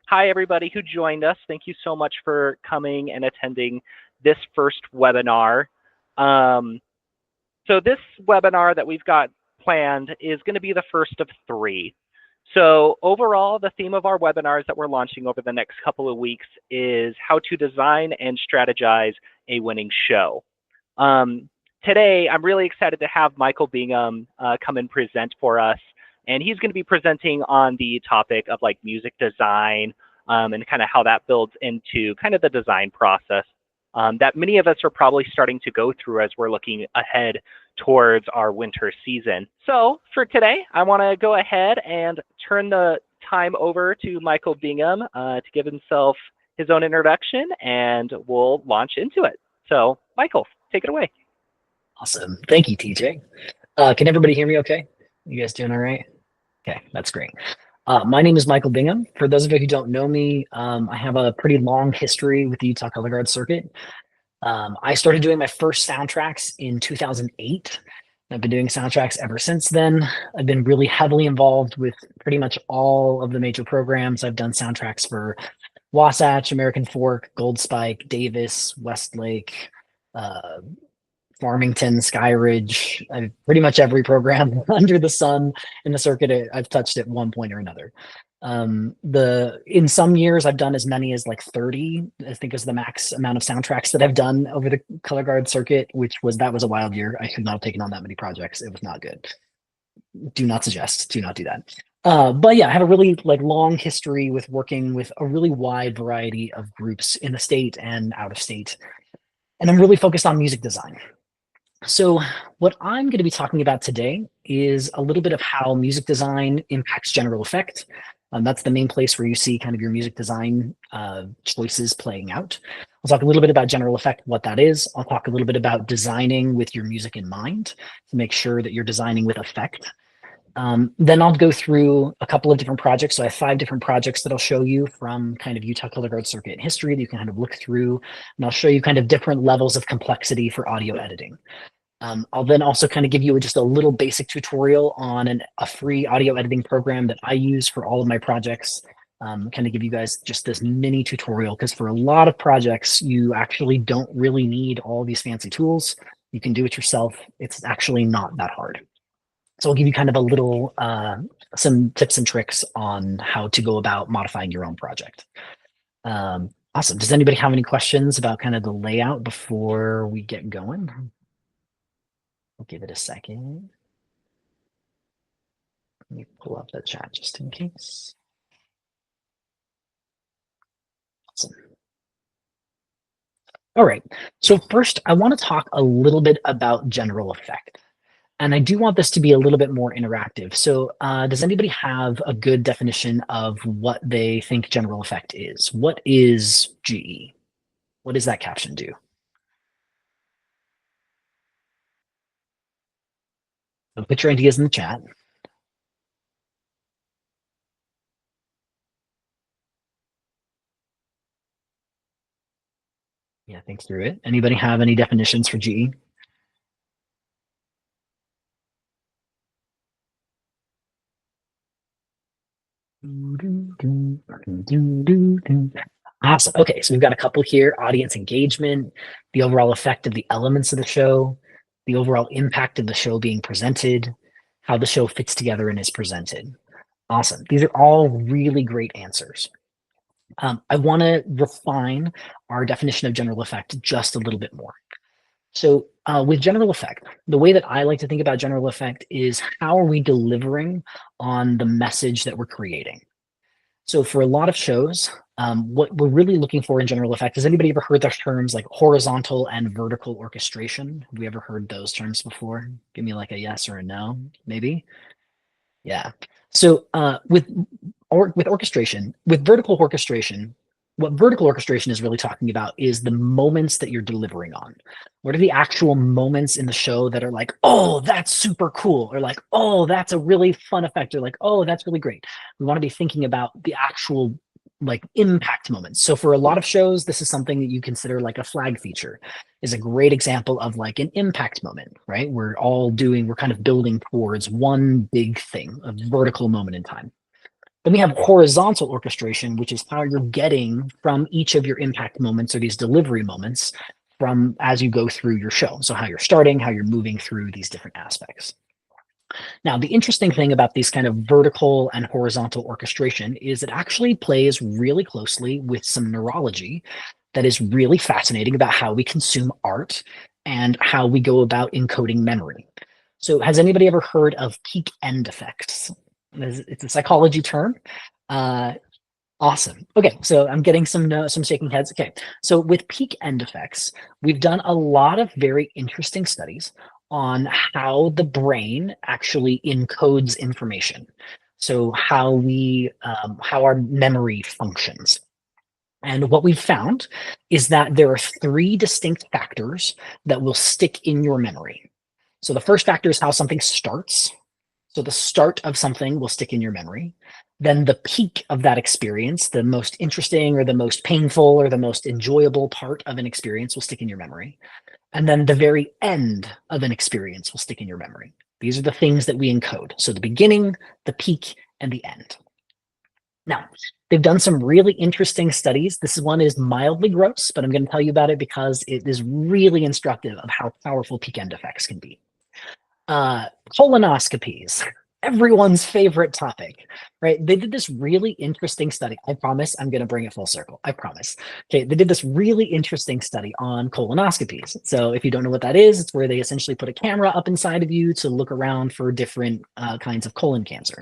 Hi, everybody who joined us. Thank you so much for coming and attending this first webinar. So this webinar that we've got planned is going to be the first of 3. So overall, the theme of our webinars that we're launching over the next couple of weeks is how to design and strategize a winning show. Today, I'm really excited to have Michael Bingham come and present for us. And he's going to be presenting on the topic of like music design and kind of how that builds into kind of the design process that many of us are probably starting to go through as we're looking ahead towards our winter season. So for today, I want to go ahead and turn the time over to Michael Bingham to give himself his own introduction, and we'll launch into it. So Michael, take it away. Awesome. Thank you, TJ. Can everybody hear me okay? You guys doing all right? Okay, that's great. My name is Michael Bingham. For those of you who don't know me, I have a pretty long history with the Utah Color Guard circuit. I started doing my first soundtracks in 2008. I've been doing soundtracks ever since then. I've been really heavily involved with pretty much all of the major programs. I've done soundtracks for Wasatch, American Fork, Gold Spike, Davis, Westlake, Farmington, Skyridge, pretty much every program under the sun in the circuit I've touched at one point or another. In some years I've done as many as like 30, I think is the max amount of soundtracks that I've done over the Color Guard circuit, that was a wild year. I should not have taken on that many projects. It was not good. Do not suggest, do not do that. But yeah, I have a really long history with working with a really wide variety of groups in the state and out of state. And I'm really focused on music design. So what I'm going to be talking about today is a little bit of how music design impacts general effect. That's the main place where you see kind of your music design choices playing out. I'll talk a little bit about general effect, what that is. I'll talk a little bit about designing with your music in mind to make sure that you're designing with effect. Then I'll go through a couple of different projects. So I have 5 different projects that I'll show you from kind of Utah Color Guard circuit history that you can kind of look through. And I'll show you kind of different levels of complexity for audio editing. I'll then also kind of give you just a little basic tutorial on a free audio editing program that I use for all of my projects. Kind of give you guys just this mini tutorial, because for a lot of projects, you actually don't really need all these fancy tools. You can do it yourself. It's actually not that hard. So I'll give you kind of a little, some tips and tricks on how to go about modifying your own project. Awesome. Does anybody have any questions about kind of the layout before we get going? I'll give it a second. Let me pull up the chat just in case. Awesome. All right. So first, I want to talk a little bit about general effect. And I do want this to be a little bit more interactive. So does anybody have a good definition of what they think general effect is? What is GE? What does that caption do? So put your ideas in the chat. Yeah, think through it. Anybody have any definitions for GE? Awesome. Okay, so we've got a couple here: audience engagement, the overall effect of the elements of the show, the overall impact of the show being presented, how the show fits together and is presented. Awesome. These are all really great answers. I want to refine our definition of general effect just a little bit more. So with general effect, the way that I like to think about general effect is how are we delivering on the message that we're creating? So for a lot of shows, what we're really looking for in general effect, has anybody ever heard those terms like horizontal and vertical orchestration? Have we ever heard those terms before? Give me like a yes or a no, maybe. Yeah. So with orchestration, with vertical orchestration, what vertical orchestration is really talking about is the moments that you're delivering on. What are the actual moments in the show that are like, oh, that's super cool, or like, oh, that's a really fun effect, or like, oh, that's really great. We want to be thinking about the actual like impact moments. So for a lot of shows, this is something that you consider like a flag feature is a great example of like an impact moment, right? We're kind of building towards one big thing, a vertical moment in time. Then we have horizontal orchestration, which is how you're getting from each of your impact moments or these delivery moments from as you go through your show. So how you're starting, how you're moving through these different aspects. Now, the interesting thing about these kind of vertical and horizontal orchestration is it actually plays really closely with some neurology that is really fascinating about how we consume art and how we go about encoding memory. So has anybody ever heard of peak end effects? It's a psychology term. Awesome. Okay, so I'm getting some shaking heads. Okay, so with peak end effects, we've done a lot of very interesting studies on how the brain actually encodes information. So how our memory functions. And what we've found is that there are three distinct factors that will stick in your memory. So the first factor is how something starts. So the start of something will stick in your memory. Then the peak of that experience, the most interesting or the most painful or the most enjoyable part of an experience will stick in your memory. And then the very end of an experience will stick in your memory. These are the things that we encode. So the beginning, the peak, and the end. Now, they've done some really interesting studies. This one is mildly gross, but I'm going to tell you about it because it is really instructive of how powerful peak end effects can be. Colonoscopies, everyone's favorite topic, right? They did this really interesting study. I promise I'm going to bring it full circle. I promise. Okay, they did this really interesting study on colonoscopies. So if you don't know what that is, it's where they essentially put a camera up inside of you to look around for different kinds of colon cancer.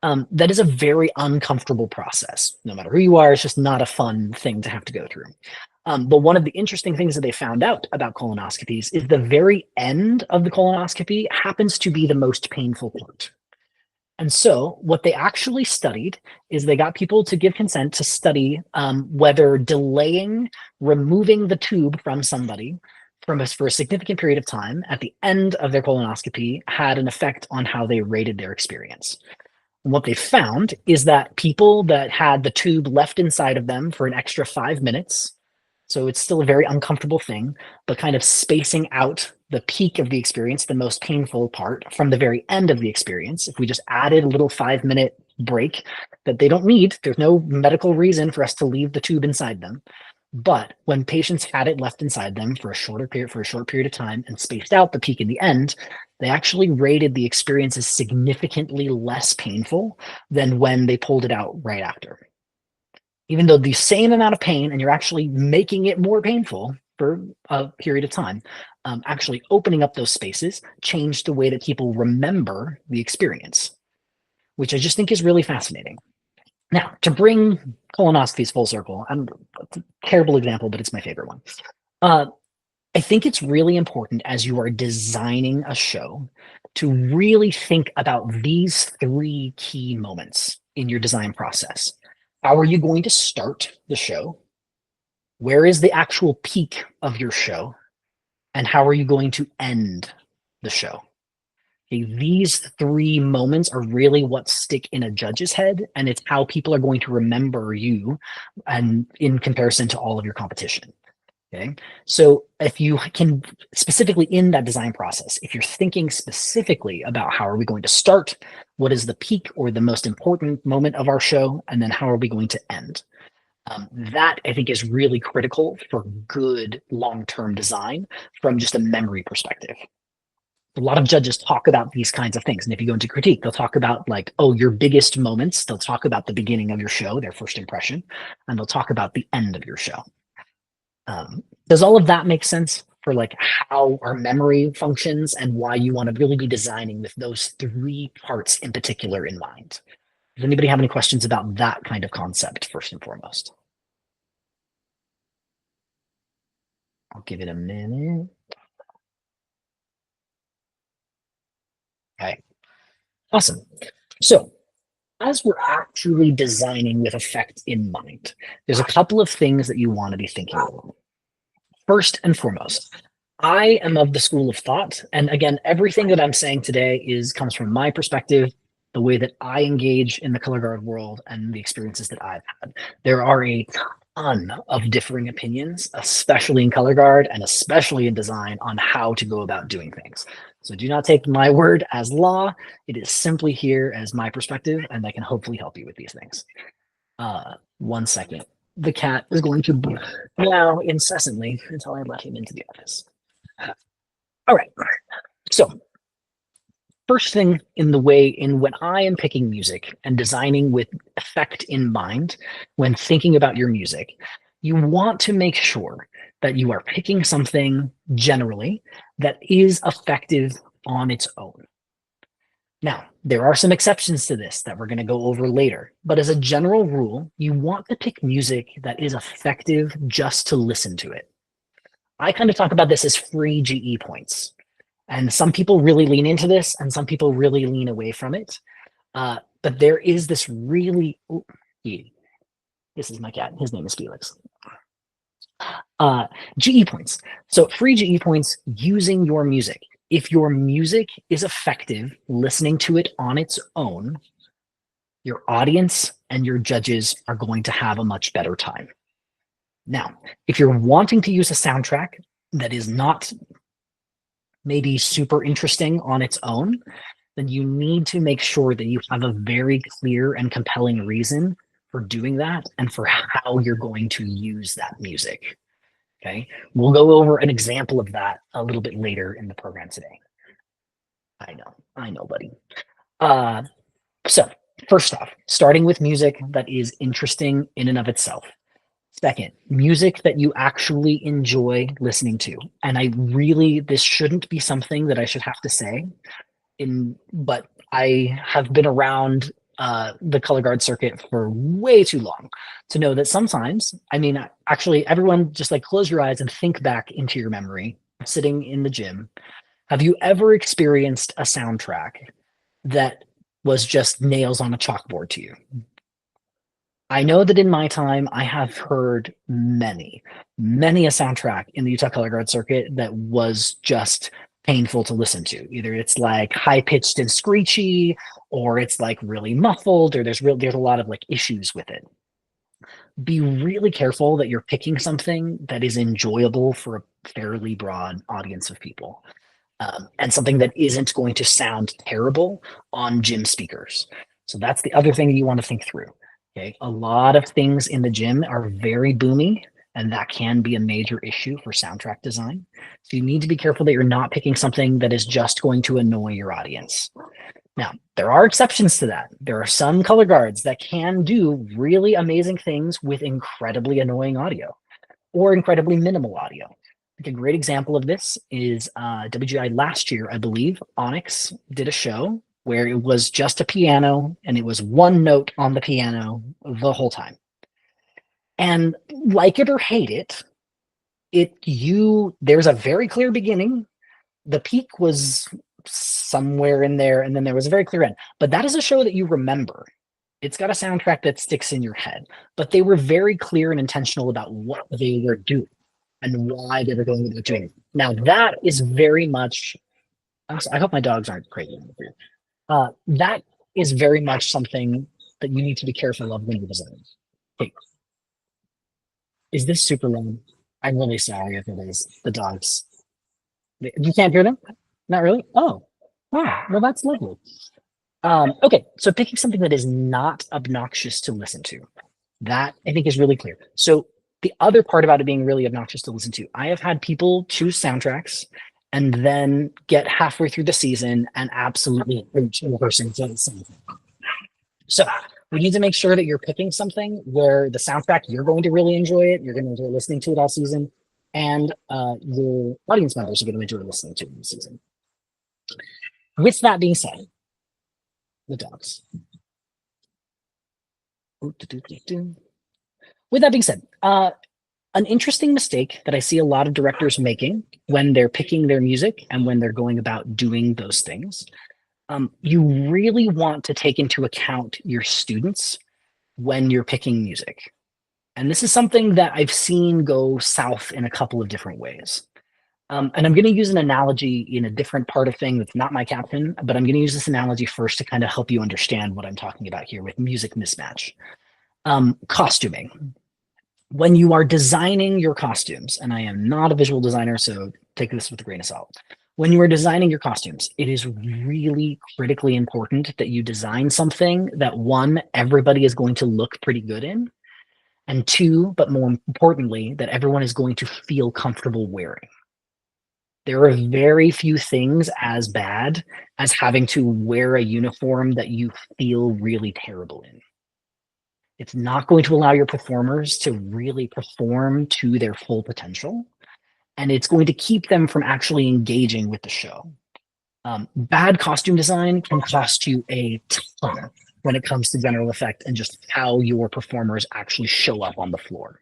That is a very uncomfortable process. No matter who you are, it's just not a fun thing to have to go through. But one of the interesting things that they found out about colonoscopies is the very end of the colonoscopy happens to be the most painful part. And so what they actually studied is they got people to give consent to study whether delaying removing the tube from somebody for a significant period of time at the end of their colonoscopy had an effect on how they rated their experience. And what they found is that people that had the tube left inside of them for an extra 5 minutes, so it's still a very uncomfortable thing, but kind of spacing out the peak of the experience, the most painful part, from the very end of the experience. If we just added a little 5-minute break that they don't need, there's no medical reason for us to leave the tube inside them. But when patients had it left inside them for a short period of time and spaced out the peak and the end, they actually rated the experience as significantly less painful than when they pulled it out right after. Even though the same amount of pain and you're actually making it more painful for a period of time, actually opening up those spaces changed the way that people remember the experience, which I just think is really fascinating. Now, to bring colonoscopies full circle, it's a terrible example, but it's my favorite one. I think it's really important as you are designing a show to really think about these three key moments in your design process. How are you going to start the show? Where is the actual peak of your show? And how are you going to end the show? Okay, these three moments are really what stick in a judge's head, and it's how people are going to remember you and in comparison to all of your competition. Okay, so if you can specifically in that design process, if you're thinking specifically about how are we going to start, what is the peak or the most important moment of our show, and then how are we going to end, that I think is really critical for good long-term design from just a memory perspective. A lot of judges talk about these kinds of things. And if you go into critique, they'll talk about like, oh, your biggest moments. They'll talk about the beginning of your show, their first impression, and they'll talk about the end of your show. Does all of that make sense for like how our memory functions and why you want to really be designing with those three parts in particular in mind? Does anybody have any questions about that kind of concept first and foremost? I'll give it a minute. Okay, awesome. So as we're actually designing with effect in mind, there's a couple of things that you want to be thinking about. First and foremost, I am of the school of thought, and again, everything that I'm saying today comes from my perspective, the way that I engage in the color guard world and the experiences that I've had. There are a ton of differing opinions, especially in color guard and especially in design, on how to go about doing things. So do not take my word as law. It is simply here as my perspective, and I can hopefully help you with these things. 1 second. The cat is going to meow incessantly until I let him into the office. All right. So first thing when I am picking music and designing with effect in mind, when thinking about your music, you want to make sure that you are picking something generally that is effective on its own. Now, there are some exceptions to this that we're going to go over later, but as a general rule, you want to pick music that is effective just to listen to it. I kind of talk about this as free GE points. And some people really lean into this and some people really lean away from it. But there is this really, this is my cat, his name is Felix. GE points. So free GE points using your music. If your music is effective, listening to it on its own, your audience and your judges are going to have a much better time. Now, if you're wanting to use a soundtrack that is not maybe super interesting on its own, then you need to make sure that you have a very clear and compelling reason for doing that and for how you're going to use that music. Okay, we'll go over an example of that a little bit later in the program today. I know, buddy. So first off, starting with music that is interesting in and of itself. Second, music that you actually enjoy listening to. And this shouldn't be something that I should have to say, but I have been around the color guard circuit for way too long to know that sometimes, actually everyone just like close your eyes and think back into your memory, sitting in the gym. Have you ever experienced a soundtrack that was just nails on a chalkboard to you? I know that in my time, I have heard many a soundtrack in the Utah Color Guard circuit that was just painful to listen to. Either it's like high pitched and screechy, or it's like really muffled, or there's a lot of like issues with it. Be really careful that you're picking something that is enjoyable for a fairly broad audience of people, and something that isn't going to sound terrible on gym speakers. So that's the other thing that you want to think through. Okay, a lot of things in the gym are very boomy, and that can be a major issue for soundtrack design. So you need to be careful that you're not picking something that is just going to annoy your audience. Now, there are exceptions to that. There are some color guards that can do really amazing things with incredibly annoying audio or incredibly minimal audio. Like a great example of this is WGI last year, I believe, Onyx did a show where it was just a piano and it was one note on the piano the whole time. And like it or hate it, there's a very clear beginning. The peak was somewhere in there, and then there was a very clear end. But that is a show that you remember. It's got a soundtrack that sticks in your head. But they were very clear and intentional about what they were doing and why they were going about doing it. Now that is very much, I hope my dogs aren't crazy. That is very much something that you need to be careful of when you're designing. Hey, is this super loud? I'm really sorry if it is. The dogs. You can't hear them? Not really? Oh, wow. Well, that's lovely. Okay, so picking something that is not obnoxious to listen to. That, I think, is really clear. So the other part about it being really obnoxious to listen to, I have had people choose soundtracks and then get halfway through the season and absolutely hate the person to sing. So we need to make sure that you're picking something where the soundtrack, you're going to really enjoy it, you're going to enjoy listening to it all season, and your audience members are going to enjoy listening to it all season. With that being said, the dogs. With that being said, an interesting mistake that I see a lot of directors making when they're picking their music and when they're going about doing those things, you really want to take into account your students when you're picking music. And this is something that I've seen go south in a couple of different ways. And I'm going to use an analogy in a different part of thing that's not my captain, but I'm going to use this analogy first to kind of help you understand what I'm talking about here with music mismatch. Costuming. When you are designing your costumes, and I am not a visual designer, so take this with a grain of salt. when you are designing your costumes, it is really critically important that you design something that, one, everybody is going to look pretty good in, and two, but more importantly, that everyone is going to feel comfortable wearing. There are very few things as bad as having to wear a uniform that you feel really terrible in. It's not going to allow your performers to really perform to their full potential, and it's going to keep them from actually engaging with the show. Bad costume design can cost you a ton when it comes to general effect and just how your performers actually show up on the floor.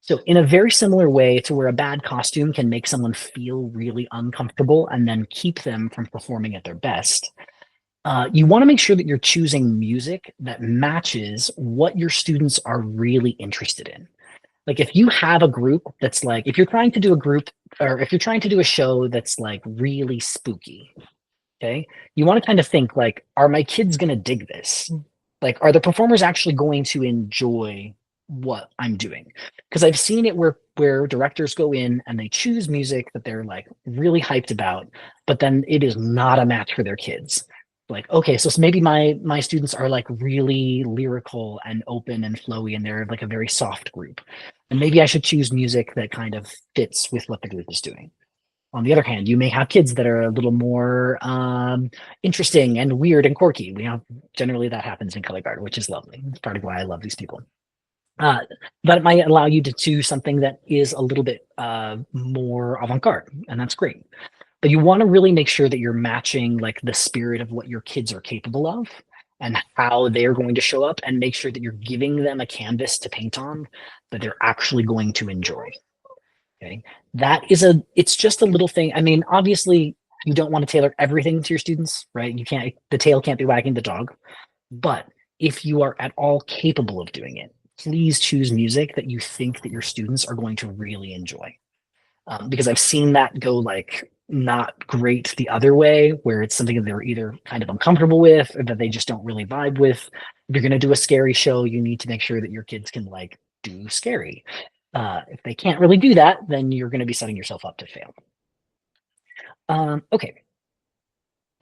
So in a very similar way to where a bad costume can make someone feel really uncomfortable and then keep them from performing at their best, you want to make sure that you're choosing music that matches what your students are really interested in. Like if you have a group that's like, if you're trying to do a group, or if you're trying to do a show that's like really spooky, okay, you want to kind of think like, are my kids going to dig this? Like, are the performers actually going to enjoy what I'm doing? Because I've seen it where directors go in and they choose music that they're like really hyped about, but then it is not a match for their kids. Like, okay, so maybe my students are like really lyrical and open and flowy, and they're like a very soft group. And maybe I should choose music that kind of fits with what the group is doing. On the other hand, you may have kids that are a little more interesting and weird and quirky. We have generally that happens in color guard, which is lovely. It's part of why I love these people. But it might allow you to do something that is a little bit more avant-garde, and that's great. But you want to really make sure that you're matching like the spirit of what your kids are capable of and how they're going to show up, and make sure that you're giving them a canvas to paint on that they're actually going to enjoy. Okay, it's just a little thing. I mean, obviously, you don't want to tailor everything to your students, right? The tail can't be wagging the dog. But if you are at all capable of doing it, please choose music that you think that your students are going to really enjoy. Because I've seen that go like not great the other way, where it's something that they're either kind of uncomfortable with or that they just don't really vibe with. If you're going to do a scary show, you need to make sure that your kids can like do scary. If they can't really do that, then you're going to be setting yourself up to fail. Okay.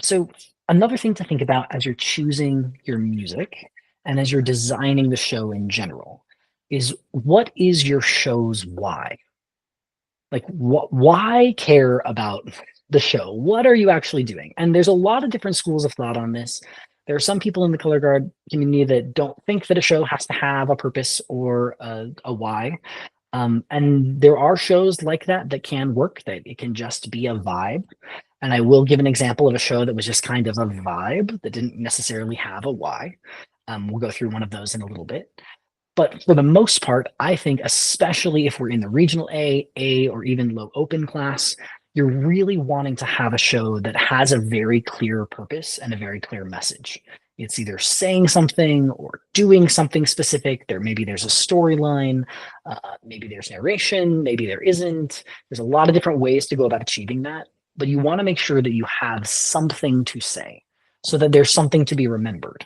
So another thing to think about as you're choosing your music and as you're designing the show in general is, what is your show's why? Like, why care about the show? What are you actually doing? And there's a lot of different schools of thought on this. There are some people in the color guard community that don't think that a show has to have a purpose or a why. And there are shows like that can work, that it can just be a vibe. And I will give an example of a show that was just kind of a vibe that didn't necessarily have a why. We'll go through one of those in a little bit. But for the most part, I think, especially if we're in the regional A, or even low open class, you're really wanting to have a show that has a very clear purpose and a very clear message. It's either saying something or doing something specific. Maybe there's a storyline, maybe there's narration, maybe there isn't. There's a lot of different ways to go about achieving that, but you want to make sure that you have something to say so that there's something to be remembered.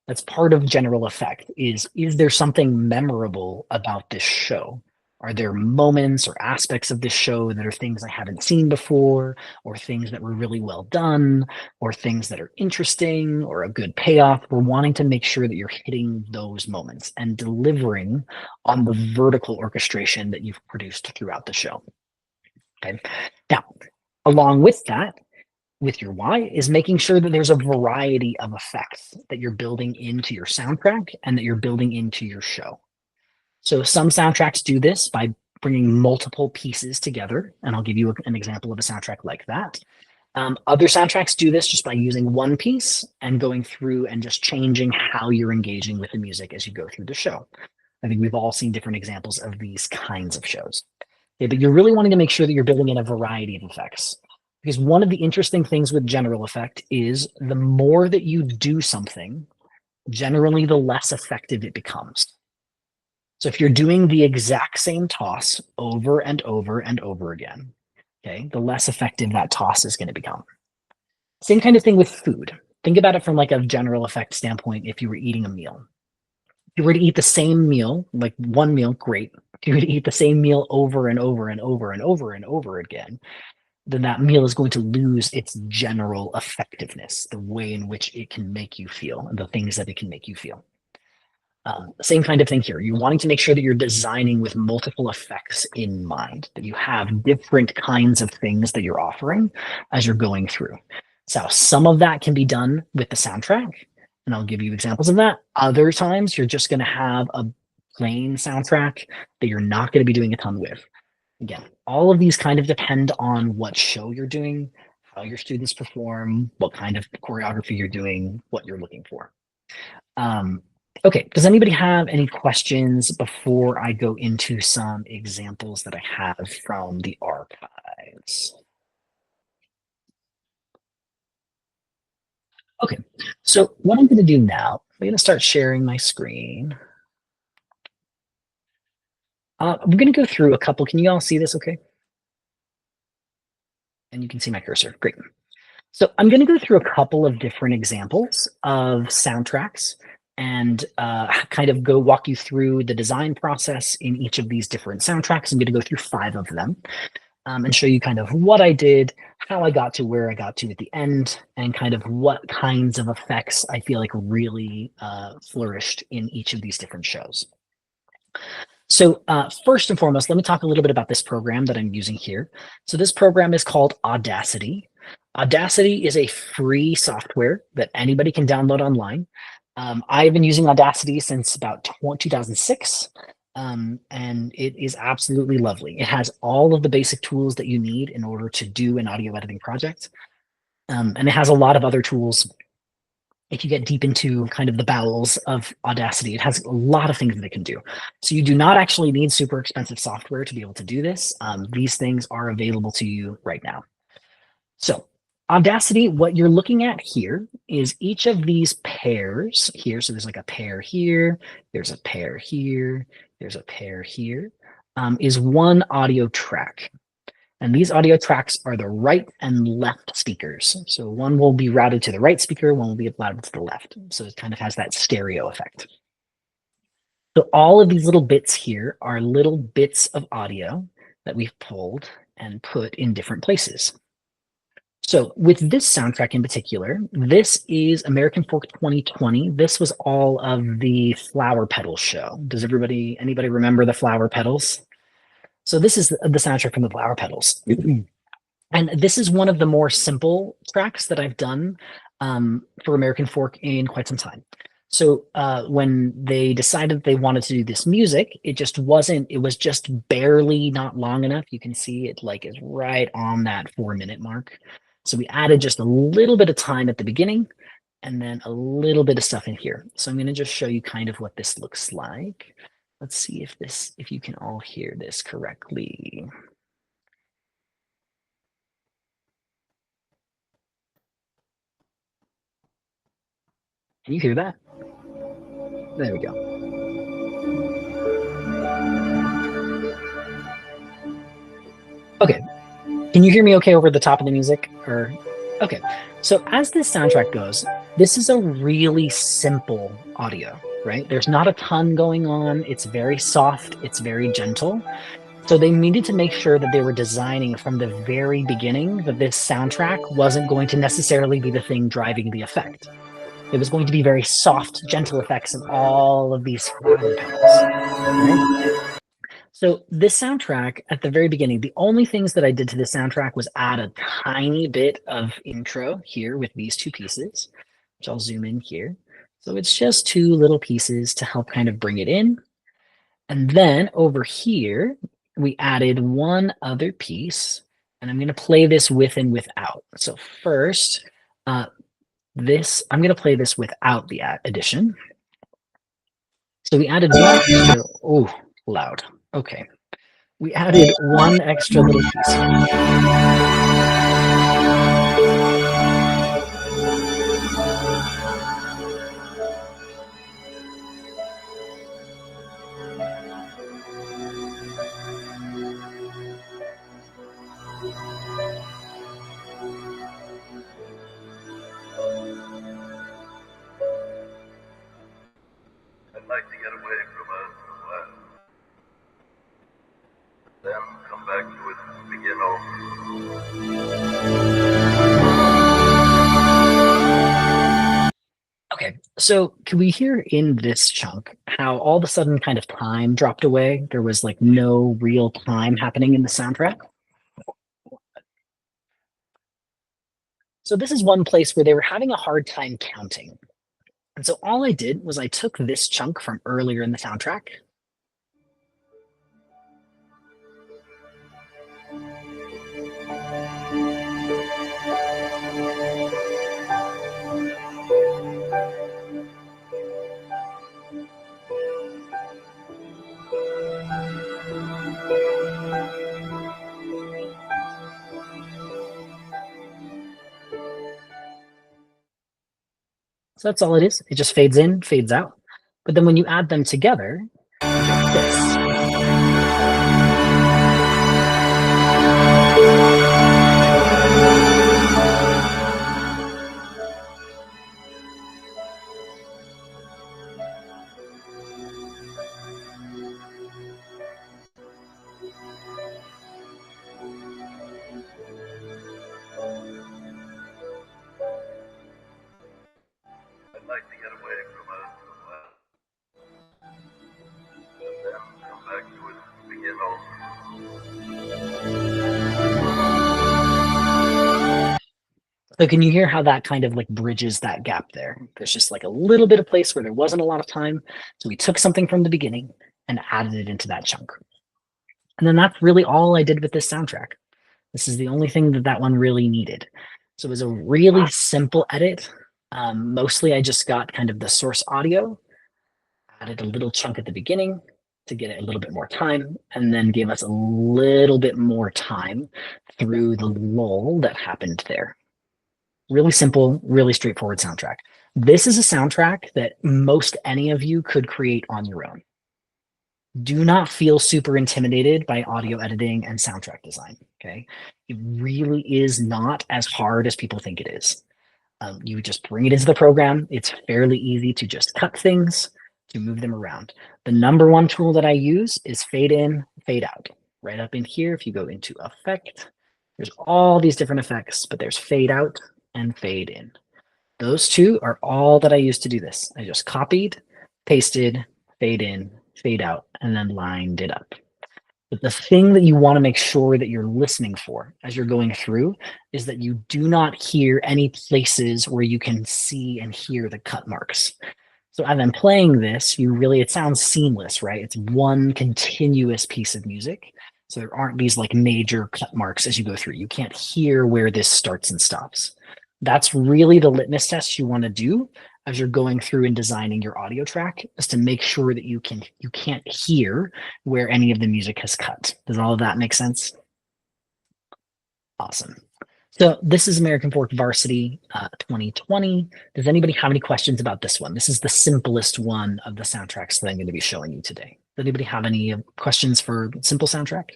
That's part of general effect. Is there something memorable about this show? Are there moments or aspects of this show that are things I haven't seen before, or things that were really well done, or things that are interesting, or a good payoff? We're wanting to make sure that you're hitting those moments and delivering on the vertical orchestration that you've produced throughout the show. Okay. Now, along with that, with your why, is making sure that there's a variety of effects that you're building into your soundtrack and that you're building into your show. So some soundtracks do this by bringing multiple pieces together, and I'll give you an example of a soundtrack like that. Other soundtracks do this just by using one piece and going through and just changing how you're engaging with the music as you go through the show. I think we've all seen different examples of these kinds of shows. Okay, but you're really wanting to make sure that you're building in a variety of effects. Because one of the interesting things with general effect is the more that you do something, generally the less effective it becomes. So if you're doing the exact same toss over and over and over again, okay, the less effective that toss is going to become. Same kind of thing with food. Think about it from like a general effect standpoint. If you were eating a meal, if you were to eat the same meal, like one meal, great. If you were to eat the same meal over and over and over and over and over again, then that meal is going to lose its general effectiveness, the way in which it can make you feel and the things that it can make you feel. Same kind of thing here. You're wanting to make sure that you're designing with multiple effects in mind, that you have different kinds of things that you're offering as you're going through. So some of that can be done with the soundtrack, and I'll give you examples of that. Other times, you're just going to have a plain soundtrack that you're not going to be doing a ton with. Again, all of these kind of depend on what show you're doing, how your students perform, what kind of choreography you're doing, what you're looking for. Okay, does anybody have any questions before I go into some examples that I have from the archives? Okay, so what I'm going to do now, I'm going to start sharing my screen. I'm going to go through a couple. Can you all see this okay? And you can see my cursor. Great. So I'm going to go through a couple of different examples of soundtracks and kind of go walk you through the design process in each of these different soundtracks. I'm going to go through 5 of them and show you kind of what I did, how I got to where I got to at the end, and kind of what kinds of effects I feel like really flourished in each of these different shows. So first and foremost, let me talk a little bit about this program that I'm using here. So this program is called Audacity. Audacity is a free software that anybody can download online. I've been using Audacity since about 2006, and it is absolutely lovely. It has all of the basic tools that you need in order to do an audio editing project, and it has a lot of other tools. If you get deep into kind of the bowels of Audacity, it has a lot of things that it can do. So you do not actually need super expensive software to be able to do this. These things are available to you right now. So Audacity, what you're looking at here is each of these pairs here. So there's like a pair here, there's a pair here, there's a pair here, is one audio track. And these audio tracks are the right and left speakers. So one will be routed to the right speaker, one will be routed to the left. So it kind of has that stereo effect. So all of these little bits here are little bits of audio that we've pulled and put in different places. So with this soundtrack in particular, this is American Folk 2020. This was all of the Flower Petals show. Does anybody remember the Flower Petals? So this is the soundtrack from the Flower Petals. And this is one of the more simple tracks that I've done for American Folk in quite some time. So when they decided they wanted to do this music, it was just barely not long enough. You can see it like is right on that 4-minute mark. So we added just a little bit of time at the beginning and then a little bit of stuff in here. So I'm going to just show you kind of what this looks like. Let's see if you can all hear this correctly. Can you hear that? There we go. Okay. Can you hear me okay over the top of the music? Or okay. So as this soundtrack goes, this is a really simple audio, right? There's not a ton going on. It's very soft. It's very gentle. So they needed to make sure that they were designing from the very beginning that this soundtrack wasn't going to necessarily be the thing driving the effect. It was going to be very soft, gentle effects of all of these flower petals. Right? So this soundtrack at the very beginning, the only things that I did to this soundtrack was add a tiny bit of intro here with these 2 pieces, which I'll zoom in here. So it's just 2 little pieces to help kind of bring it in. And then over here, we added one other piece, and I'm going to play this with and without. So first, I'm going to play this without the addition. So we added one extra, oh, loud. Okay. We added one extra little piece here. I'd like to get away from Earth for a while. Then come back to it Okay, so can we hear in this chunk how all of a sudden kind of time dropped away? There was like no real time happening in the soundtrack. So this is one place where they were having a hard time counting. And so all I did was I took this chunk from earlier in the soundtrack. So that's all it is. It just fades in, fades out. But then when you add them together, you get this. So can you hear how that kind of like bridges that gap there? There's just like a little bit of place where there wasn't a lot of time. So we took something from the beginning and added it into that chunk. And then that's really all I did with this soundtrack. This is the only thing that that one really needed. So it was a really simple edit. Mostly I just got kind of the source audio, added a little chunk at the beginning to get it a little bit more time, and then gave us a little bit more time through the lull that happened there. Really simple, really straightforward soundtrack. This is a soundtrack that most any of you could create on your own. Do not feel super intimidated by audio editing and soundtrack design. Okay. It really is not as hard as people think it is. You just bring it into the program. It's fairly easy to just cut things, to move them around. The number one tool that I use is fade in, fade out. Right up in here, if you go into effect, there's all these different effects, but there's fade out and fade in. Those two are all that I use to do this. I just copied, pasted, fade in, fade out, and then lined it up. But the thing that you want to make sure that you're listening for as you're going through is that you do not hear any places where you can see and hear the cut marks. So as I'm playing this, it sounds seamless, right? It's one continuous piece of music. So there aren't these like major cut marks as you go through. You can't hear where this starts and stops. That's really the litmus test you want to do as you're going through and designing your audio track, is to make sure that you can't hear where any of the music has cut. Does all of that make sense? Awesome. So this is American Fork Varsity 2020. Does anybody have any questions about this one? This is the simplest one of the soundtracks that I'm going to be showing you today. Does anybody have any questions for simple soundtrack?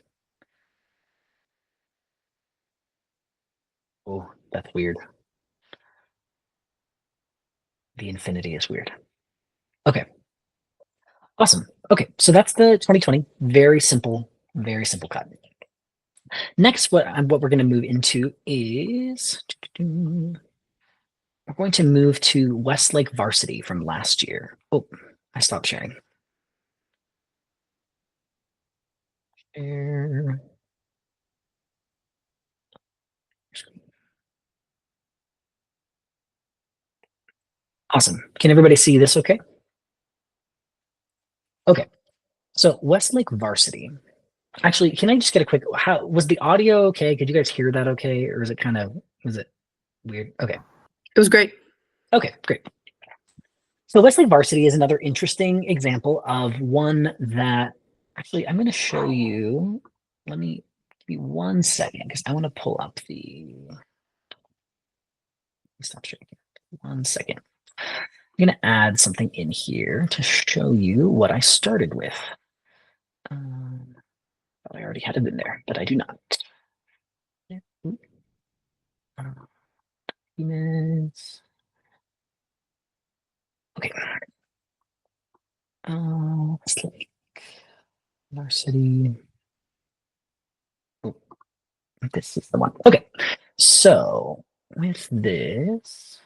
Oh, that's weird. The infinity is weird. Okay. Awesome. Okay, so that's the 2020. Very simple cut. Next, what we're going to move into is we're going to move to Westlake Varsity from last year. Oh, I stopped sharing. Share. Awesome. Can everybody see this okay? Okay. So Westlake Varsity. Actually, can I just get a quick, how was the audio okay? Could you guys hear that okay? Or was it weird? Okay. It was great. Okay, great. So Westlake Varsity is another interesting example of one that actually I'm going to show you. Let me give me 1 second because I want to pull up stop sharing. 1 second. I'm going to add something in here to show you what I started with. I already had it in there, but I do not. Documents. Okay. Westlake Varsity. Oh, This is the one. Okay, so with this,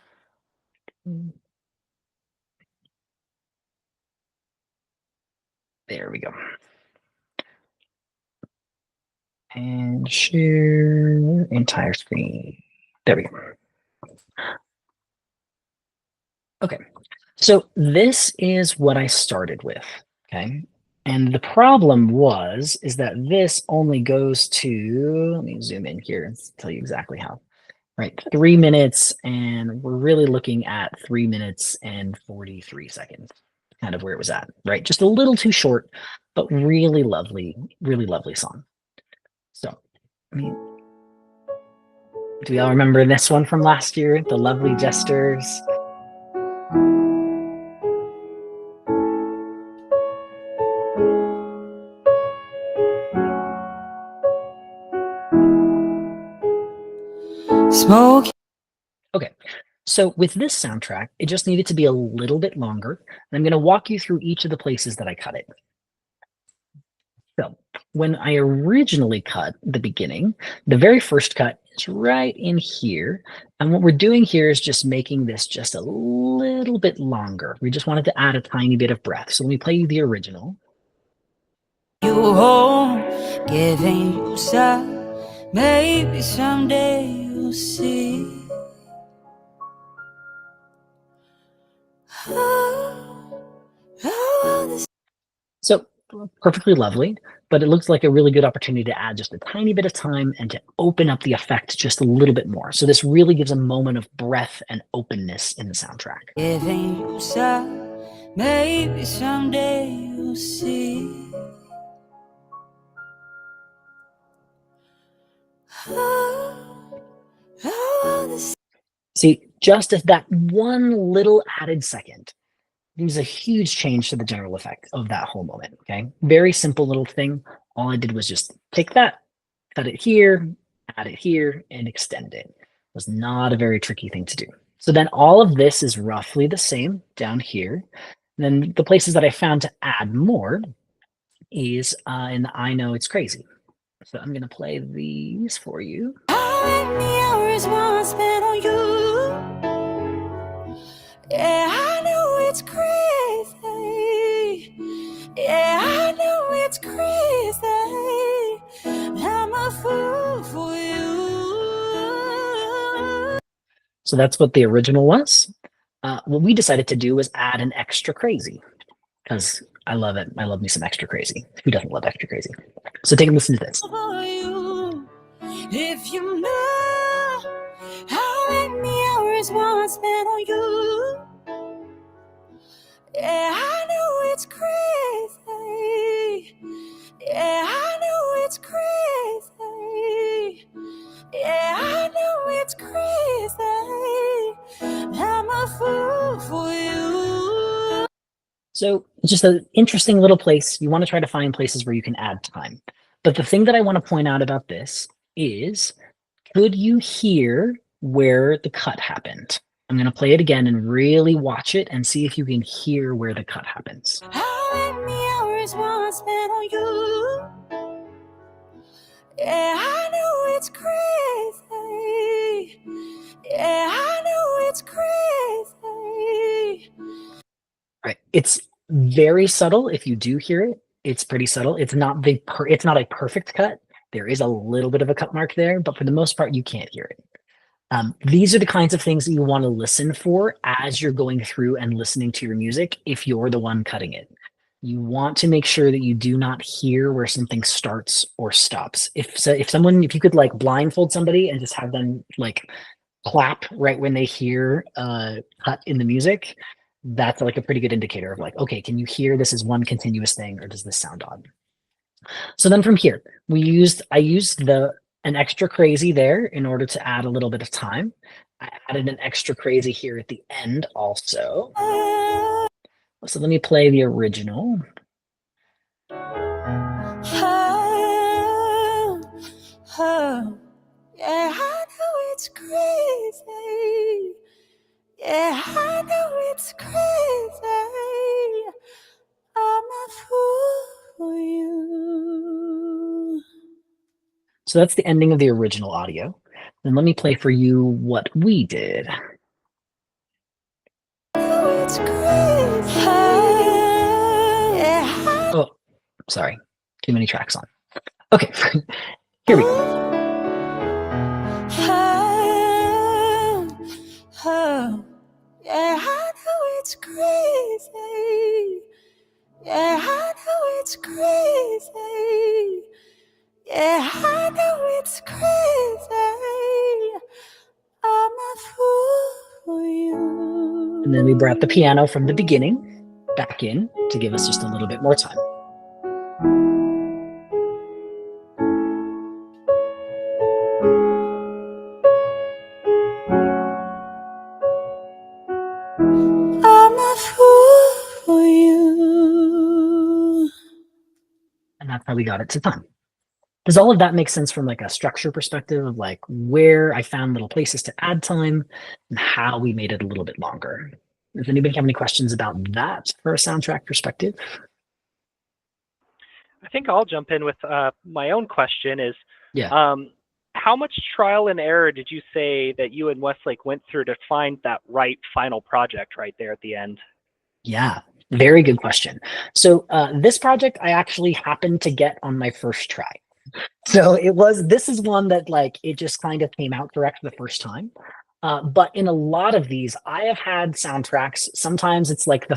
there we go. And share entire screen. There we go. Okay, so this is what I started with, okay? And the problem is that this only goes to, let me zoom in here and tell you exactly how, right? 3 minutes, and we're really looking at 3 minutes and 43 seconds, kind of where it was at, right? Just a little too short, but really lovely song. So, I mean, do we all remember this one from last year? The Lovely Jesters. Smoke. Okay, so with this soundtrack, it just needed to be a little bit longer. And I'm going to walk you through each of the places that I cut it. So when I originally cut the beginning, the very first cut is right in here. And what we're doing here is just making this just a little bit longer. We just wanted to add a tiny bit of breath. So let me play you the original. You home, giving you some. Maybe someday you'll see. So perfectly lovely, but it looks like a really good opportunity to add just a tiny bit of time and to open up the effect just a little bit more. So this really gives a moment of breath and openness in the soundtrack. Giving you some, maybe someday you'll see. See, just if that one little added second gives a huge change to the general effect of that whole moment, okay? Very simple little thing. All I did was just take that, cut it here, add it here, and extend it. It was not a very tricky thing to do. So then all of this is roughly the same down here. And then the places that I found to add more is in the I Know It's Crazy. So I'm going to play these for you. How many hours was spent on you? Yeah, I know it's crazy. Yeah, I know it's crazy. I'm a fool for you. So that's what the original was. What we decided to do was add an extra crazy because I love it. I love me some extra crazy. Who doesn't love extra crazy? So take a listen to this. For you. If you know how many hours was spent on you. Yeah, I know it's crazy. Yeah, I know it's crazy. Yeah, I know it's crazy. I'm a fool for you. So it's just an interesting little place. You want to try to find places where you can add time. But the thing that I want to point out about this is, could you hear where the cut happened? I'm going to play it again and really watch it and see if you can hear where the cut happens. How many hours was spent on you? Yeah, I know it's crazy. Yeah, I know it's crazy. Right. It's very subtle. If you do hear it, it's pretty subtle. It's not it's not a perfect cut. There is a little bit of a cut mark there, but for the most part, you can't hear it. These are the kinds of things that you want to listen for as you're going through and listening to your music if you're the one cutting it. You want to make sure that you do not hear where something starts or stops. If you could like blindfold somebody and just have them like clap right when they hear a cut in the music, that's like a pretty good indicator of like, okay, can you hear this as one continuous thing or does this sound odd? So then from here, I used an extra crazy there in order to add a little bit of time. I added an extra crazy here at the end also. So let me play the original. Yeah, I know it's crazy. Yeah, I know it's crazy. I'm a fool for you. So that's the ending of the original audio. Then let me play for you what we did. It's crazy. Yeah. Oh, sorry. Too many tracks on. Okay, here we go. Yeah, I know it's crazy. Yeah, I know it's crazy. Yeah, I know it's crazy. I'm a fool for you. And then we brought the piano from the beginning back in to give us just a little bit more time. I'm a fool for you. And that's how we got it to time. Does all of that make sense from like a structure perspective of like where I found little places to add time and how we made it a little bit longer? Does anybody have any questions about that for a soundtrack perspective? I think I'll jump in with my own question is, Yeah. how much trial and error did you say that you and Westlake went through to find that right final project right there at the end? Yeah, very good question. So this project I actually happened to get on my first try. So this is one that like, it just kind of came out correct the first time. But in a lot of these, I have had soundtracks. Sometimes it's like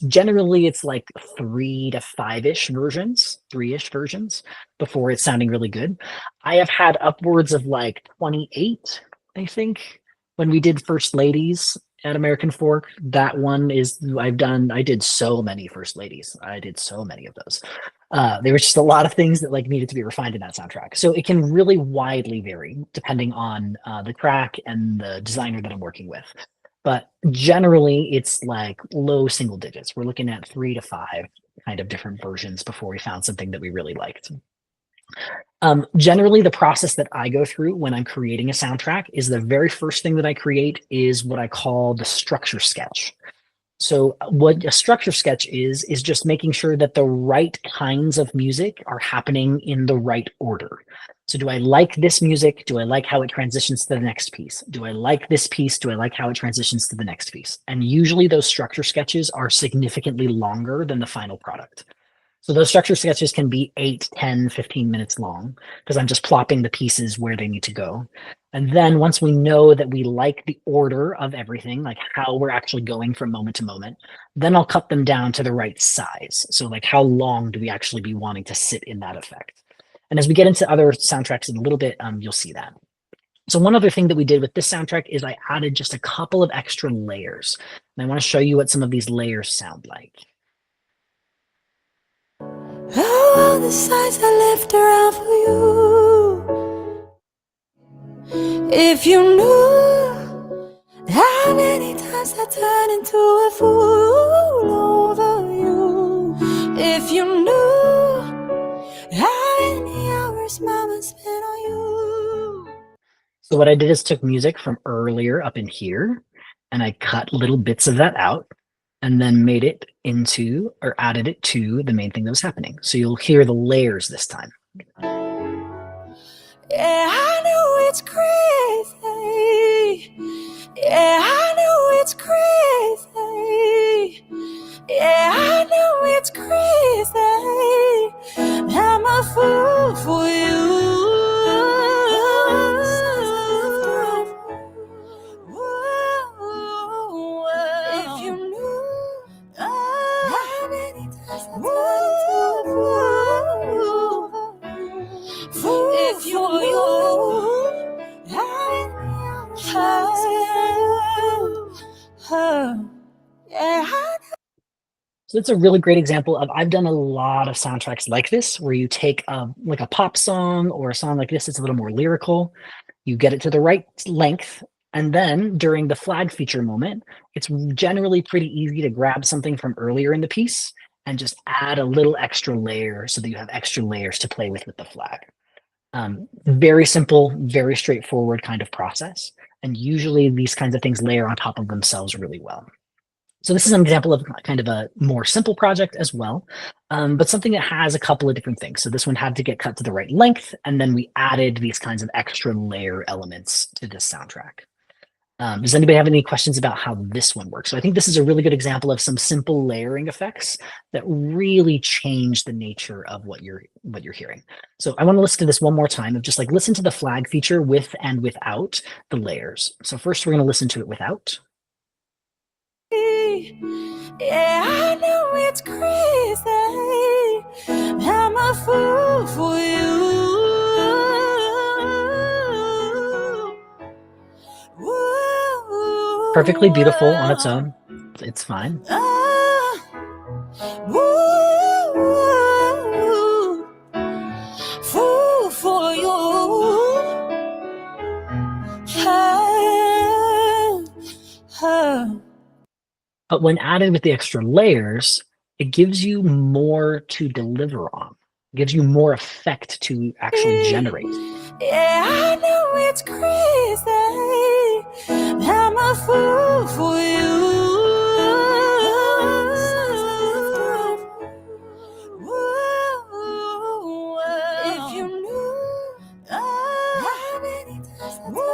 generally it's like 3 to 5-ish versions, 3-ish versions before it's sounding really good. I have had upwards of like 28, I think, when we did First Ladies at American Fork. That one is, I did so many First Ladies. I did so many of those. There was just a lot of things that like needed to be refined in that soundtrack. So it can really widely vary depending on the track and the designer that I'm working with. But generally it's like low single digits. We're looking at 3 to 5 kind of different versions before we found something that we really liked. Generally the process that I go through when I'm creating a soundtrack is the very first thing that I create is what I call the structure sketch. So what a structure sketch is just making sure that the right kinds of music are happening in the right order. So do I like this music? Do I like how it transitions to the next piece? Do I like this piece? Do I like how it transitions to the next piece? And usually those structure sketches are significantly longer than the final product. So those structure sketches can be 8, 10, 15 minutes long because I'm just plopping the pieces where they need to go. And then once we know that we like the order of everything, like how we're actually going from moment to moment, then I'll cut them down to the right size. So like how long do we actually be wanting to sit in that effect? And as we get into other soundtracks in a little bit, you'll see that. So one other thing that we did with this soundtrack is I added just a couple of extra layers. And I want to show you what some of these layers sound like. Oh, the sights I left around for you. If you knew how many times I turned into a fool over you. If you knew how many hours mama spent on you. So what I did is took music from earlier up in here, and I cut little bits of that out and then made it into or added it to the main thing that was happening. So you'll hear the layers this time. Yeah, I know it's crazy. Yeah, I know it's crazy. Yeah, I know it's crazy. I'm a fool for you. If you knew how many times I if you So it's a really great example of, I've done a lot of soundtracks like this, where you take like a pop song or a song like this, it's a little more lyrical, you get it to the right length, and then during the flag feature moment, it's generally pretty easy to grab something from earlier in the piece and just add a little extra layer so that you have extra layers to play with the flag. Very simple, very straightforward kind of process. And usually these kinds of things layer on top of themselves really well. So this is an example of kind of a more simple project as well, but something that has a couple of different things. So this one had to get cut to the right length, and then we added these kinds of extra layer elements to this soundtrack. Does anybody have any questions about how this one works? So I think this is a really good example of some simple layering effects that really change the nature of what you're hearing. So I want to listen to this one more time of just like listen to the flag feature with and without the layers. So first we're going to listen to it without. Yeah, I know it's crazy. I'm a fool for you. Woo, Perfectly beautiful on its own. It's fine. Woo, fool for you. But when added with the extra layers, it gives you more to deliver on. It gives you more effect to actually generate. Yeah, I know it's crazy. I'm a fool for you. If you knew how many times I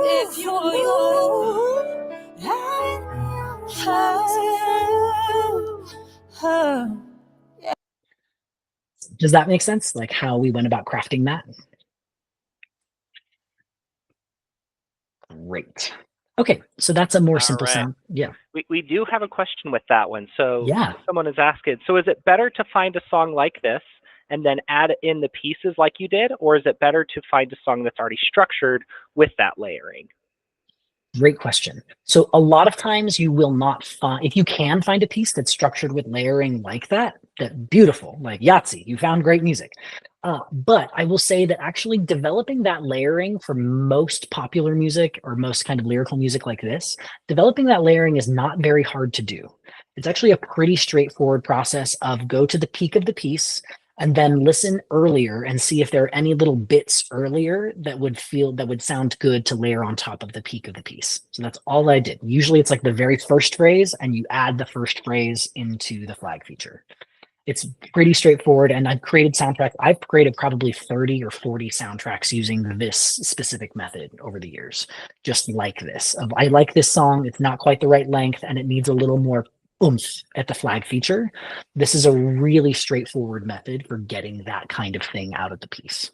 if you Does that make sense? Like how we went about crafting that? Great. Okay, so that's a more simple right. sound. Yeah. We do have a question with that one. So Yeah. someone is asking, so is it better to find a song like this and then add in the pieces like you did, or is it better to find a song that's already structured with that layering? Great question. So a lot of times you will not find, if you can find a piece that's structured with layering like that beautiful, like Yahtzee, you found great music. But I will say that actually developing that layering for most popular music or most kind of lyrical music like this, developing that layering is not very hard to do. It's actually a pretty straightforward process of go to the peak of the piece, and then listen earlier and see if there are any little bits earlier that would sound good to layer on top of the peak of the piece. So that's all I did. Usually it's like the very first phrase and you add the first phrase into the flag feature. It's pretty straightforward, and I've created soundtracks. I've created probably 30 or 40 soundtracks using this specific method over the years, just like this. I like this song, it's not quite the right length and it needs a little more oomph at the flag feature. This is a really straightforward method for getting that kind of thing out of the piece.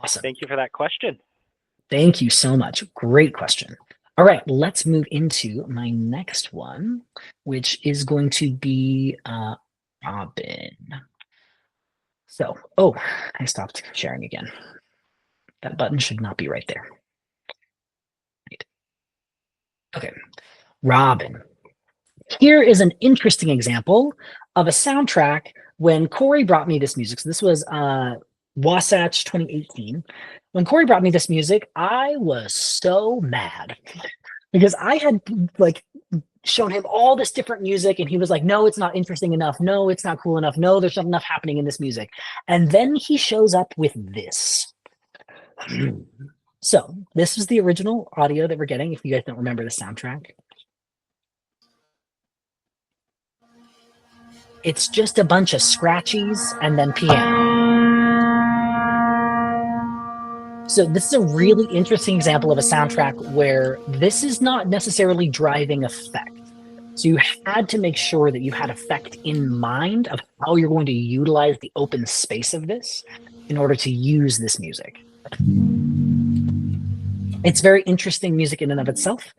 Awesome. Thank you for that question. Thank you so much. Great question. All right, let's move into my next one, which is going to be Robin. So, I stopped sharing again. That button should not be right there. Right. Okay, Robin. Here is an interesting example of a soundtrack when Corey brought me this music. So this was Wasatch 2018. When Corey brought me this music, I was so mad because I had like shown him all this different music and he was like, no, it's not interesting enough. No, it's not cool enough. No, there's not enough happening in this music. And then he shows up with this. So this is the original audio that we're getting. If you guys don't remember the soundtrack. It's just a bunch of scratchies and then piano. So this is a really interesting example of a soundtrack where this is not necessarily driving effect. So you had to make sure that you had effect in mind of how you're going to utilize the open space of this in order to use this music. It's very interesting music in and of itself,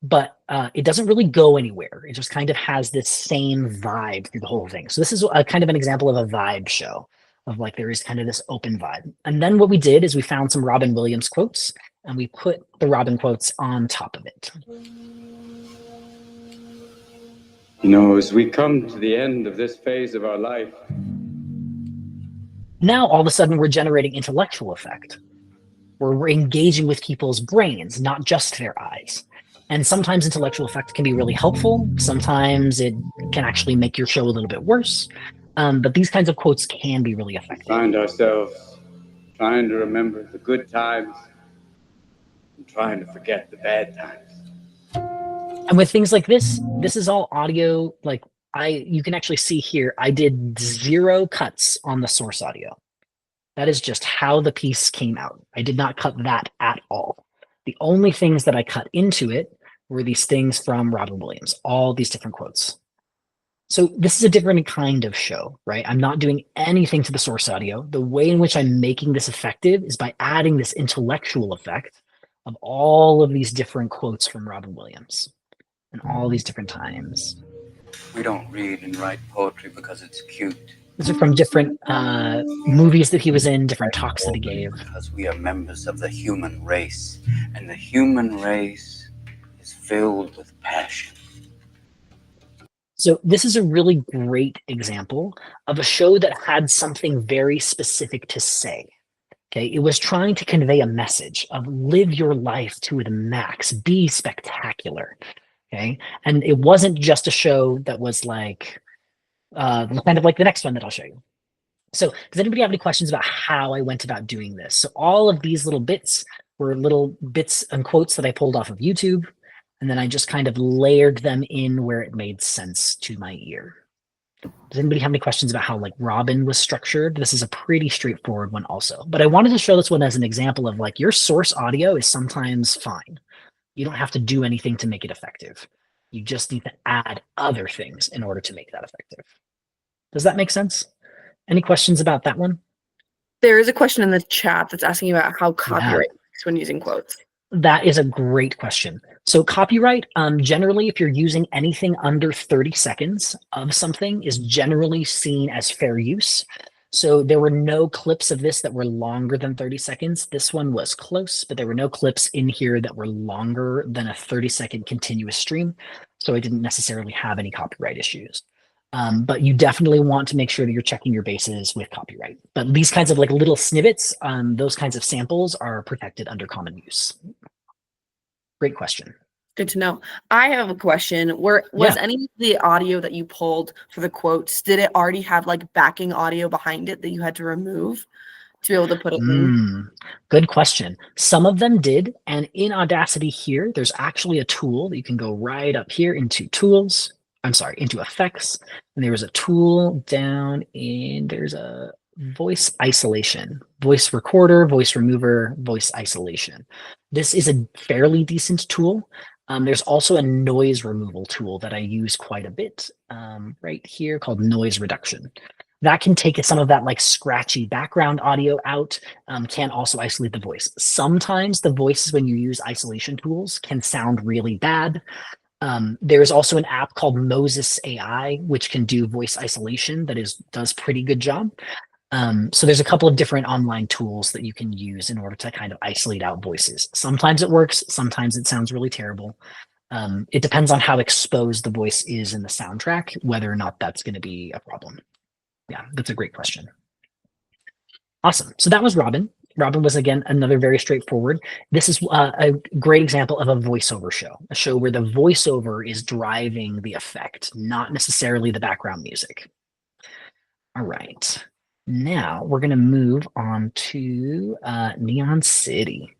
but it doesn't really go anywhere. It just kind of has this same vibe through the whole thing. So this is a kind of an example of a vibe show of like there is kind of this open vibe. And then what we did is we found some Robin Williams quotes and we put the Robin quotes on top of it. You know, as we come to the end of this phase of our life, now all of a sudden we're generating intellectual effect. We're engaging with people's brains, not just their eyes. And sometimes intellectual effect can be really helpful. Sometimes it can actually make your show a little bit worse. But these kinds of quotes can be really effective. Find ourselves trying to remember the good times I'm trying to forget the bad times. And with things like this is all audio. Like you can actually see here, I did 0 cuts on the source audio. That is just how the piece came out. I did not cut that at all. The only things that I cut into it were these things from Robin Williams, all these different quotes. So this is a different kind of show, right? I'm not doing anything to the source audio. The way in which I'm making this effective is by adding this intellectual effect of all of these different quotes from Robin Williams and all these different times. We don't read and write poetry because it's cute. These are from different movies that he was in, different talks that he gave. Because we are members of the human race, and the human race is filled with passion. So this is a really great example of a show that had something very specific to say. Okay, it was trying to convey a message of live your life to the max, be spectacular. Okay, and it wasn't just a show that was like kind of like the next one that I'll show you. So does anybody have any questions about how I went about doing this? So all of these little bits were little bits and quotes that I pulled off of YouTube. And then I just kind of layered them in where it made sense to my ear. Does anybody have any questions about how like Robin was structured? This is a pretty straightforward one also. But I wanted to show this one as an example of like your source audio is sometimes fine. You don't have to do anything to make it effective. You just need to add other things in order to make that effective. Does that make sense? Any questions about that one? There is a question in the chat that's asking about how copyright works when using quotes. That is a great question. So copyright, generally, if you're using anything under 30 seconds of something, is generally seen as fair use. So there were no clips of this that were longer than 30 seconds. This one was close, but there were no clips in here that were longer than a 30-second continuous stream. So I didn't necessarily have any copyright issues. But you definitely want to make sure that you're checking your bases with copyright. But these kinds of like little snippets, those kinds of samples are protected under common use. Great question. Good to know. I have a question. Was any of the audio that you pulled for the quotes, did it already have like backing audio behind it that you had to remove to be able to put it in? Good question. Some of them did. And in Audacity here, there's actually a tool that you can go right up here into tools. I'm sorry, into effects. And there was a tool down in, there's a voice isolation, voice recorder, voice remover, voice isolation. This is a fairly decent tool. There's also a noise removal tool that I use quite a bit right here called noise reduction. That can take some of that like scratchy background audio out, can also isolate the voice. Sometimes the voices when you use isolation tools can sound really bad. There's also an app called Moses AI, which can do voice isolation that does pretty good job. So there's a couple of different online tools that you can use in order to kind of isolate out voices. Sometimes it works, sometimes it sounds really terrible. It depends on how exposed the voice is in the soundtrack, whether or not that's going to be a problem. Yeah, that's a great question. Awesome. So that was Robin. Robin was, again, another very straightforward. This is a great example of a voiceover show, a show where the voiceover is driving the effect, not necessarily the background music. All right. Now we're going to move on to Neon City.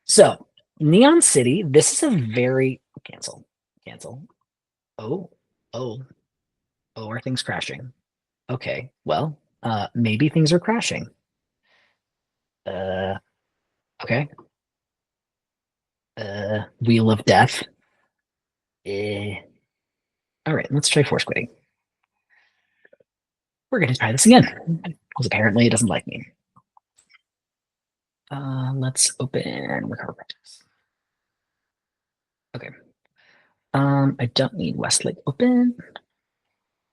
So Neon City, this is a very cancel. Oh, are things crashing? Okay, well, maybe things are crashing. Okay. Wheel of Death. All right, let's try force quitting. We're going to try this again, because apparently it doesn't like me. Let's open recover projects. Okay. I don't need Westlake open.